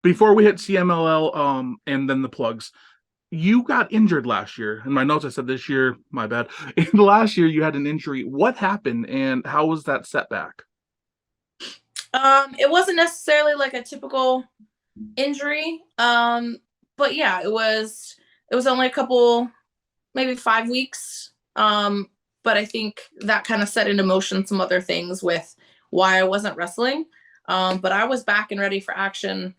before we hit CMLL, and then the plugs, you got injured last year. In my notes, I said this year. My bad. In last year, you had an injury. What happened, and how was that setback? It wasn't necessarily like a typical injury. But yeah, it was only a couple, maybe 5 weeks. But I think that kind of set into motion some other things with why I wasn't wrestling. But I was back and ready for action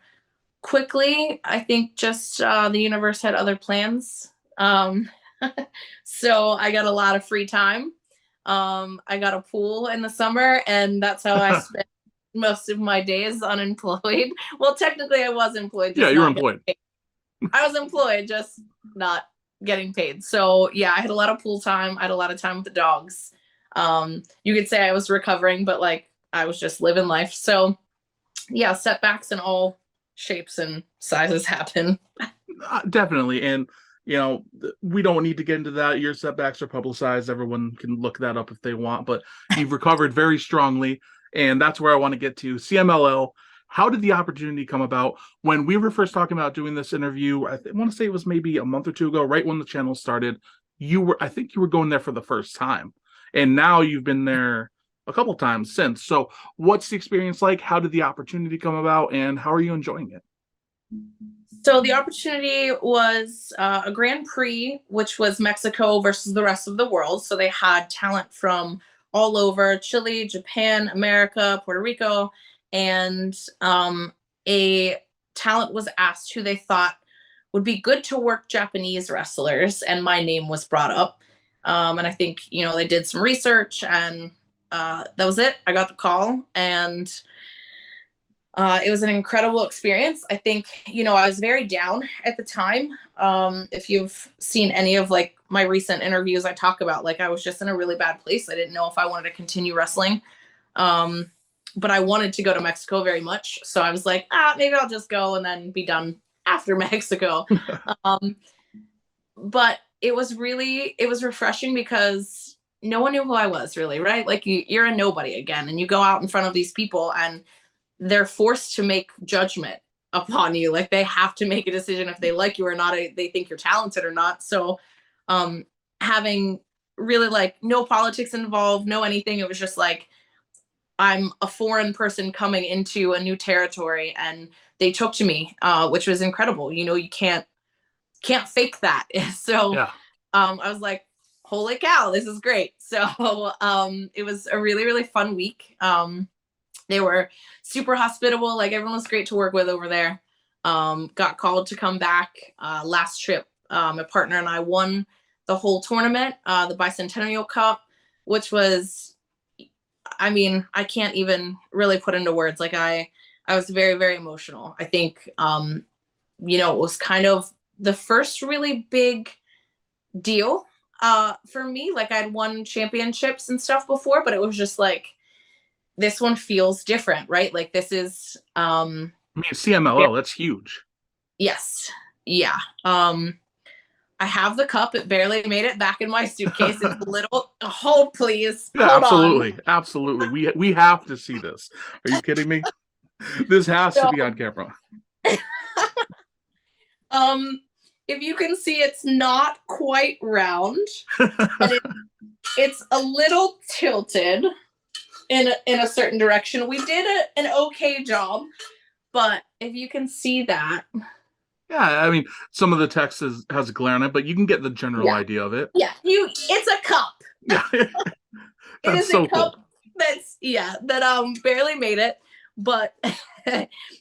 quickly. I think just the universe had other plans. So I got a lot of free time. I got a pool in the summer, and that's how I spent most of my days unemployed. Well, technically, I was employed, Yeah, just you were not getting employed. paid. I was employed, just not getting paid. So yeah, I had a lot of pool time. I had a lot of time with the dogs. You could say I was recovering, but like I was just living life. So yeah, setbacks in all shapes and sizes happen. Definitely. And, we don't need to get into that. Your setbacks are publicized. Everyone can look that up if they want, but you've recovered very strongly. And that's where I want to get to. CMLL, how did the opportunity come about? When we were first talking about doing this interview, want to say it was maybe a month or two ago, right when the channel started. I think you were going there for the first time. And now you've been there a couple times since. So, what's the experience like? How did the opportunity come about? And how are you enjoying it? So the opportunity was a Grand Prix, which was Mexico versus the rest of the world. So they had talent from all over Chile, Japan, America, Puerto Rico, and a talent was asked who they thought would be good to work Japanese wrestlers, and my name was brought up. And I think they did some research, and that was it. I got the call, and it was an incredible experience. I think, I was very down at the time. If you've seen any of like my recent interviews, I talk about like I was just in a really bad place. I didn't know if I wanted to continue wrestling. But I wanted to go to Mexico very much. So I was like, maybe I'll just go and then be done after Mexico. Um, but it was refreshing because no one knew who I was really, right? Like you're a nobody again, and you go out in front of these people and they're forced to make judgment upon you. Like they have to make a decision if they like you or not, they think you're talented or not. So um having really like no politics involved, no anything. It was just like I'm a foreign person coming into a new territory, and they took to me, which was incredible. You can't fake that. So Yeah. I was like, holy cow, this is great. So it was a really, really fun week. They were super hospitable. Like everyone was great to work with over there. Got called to come back last trip. My partner and I won the whole tournament, the Bicentennial Cup, which was, I mean, I can't even really put into words. Like I was very, very emotional. I think, it was kind of the first really big deal for me. Like I'd won championships and stuff before, but it was just like, this one feels different, right? Like this is I mean, CMLL, that's huge. yes. Yeah. I have the cup. It barely made it back in my suitcase. It's a little hold please. Yeah, Hold on. absolutely. Absolutely. We have to see this. Are you kidding me? This has to So be on camera. um if you can see, it's not quite round, and it's a little tilted in a certain direction. We did an okay job, but if you can see that, Yeah, I mean, some of the text has glare on it, but you can get the general yeah, idea of it. yeah, it's a cup. Yeah, It that's is a so cup cool. that barely made it, but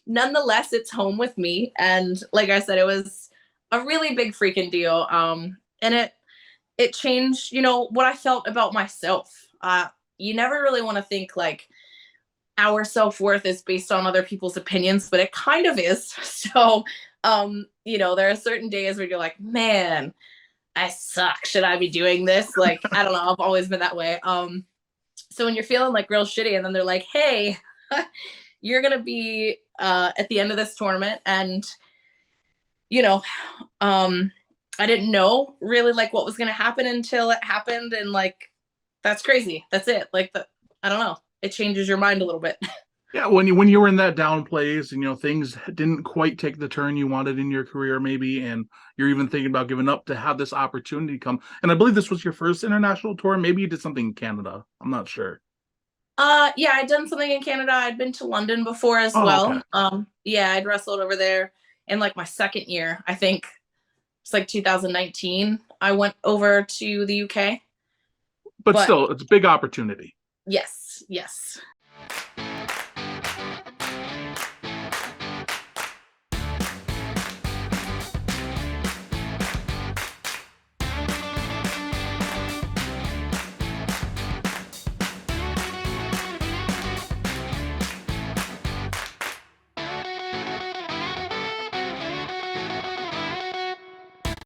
nonetheless, it's home with me. And like I said, it was a really big freaking deal. And it changed, what I felt about myself. You never really want to think like our self-worth is based on other people's opinions, but it kind of is. So there are certain days where you're like, man, I suck. Should I be doing this? Like, I don't know. I've always been that way. So when you're feeling like real shitty, and then they're like, hey, you're gonna be at the end of this tournament, and you know, um, I didn't know really like what was gonna happen until it happened, and like that's crazy. That's it. Like I don't know. It changes your mind a little bit. Yeah, when you were in that down place and things didn't quite take the turn you wanted in your career, maybe, and you're even thinking about giving up to have this opportunity come. And I believe this was your first international tour. Maybe you did something in Canada. I'm not sure. Yeah, I'd done something in Canada. I'd been to London before as Oh, okay. well. Yeah, I'd wrestled over there in like my second year. I think it's like 2019. I went over to the UK. But But still, it's a big opportunity. yes, yes.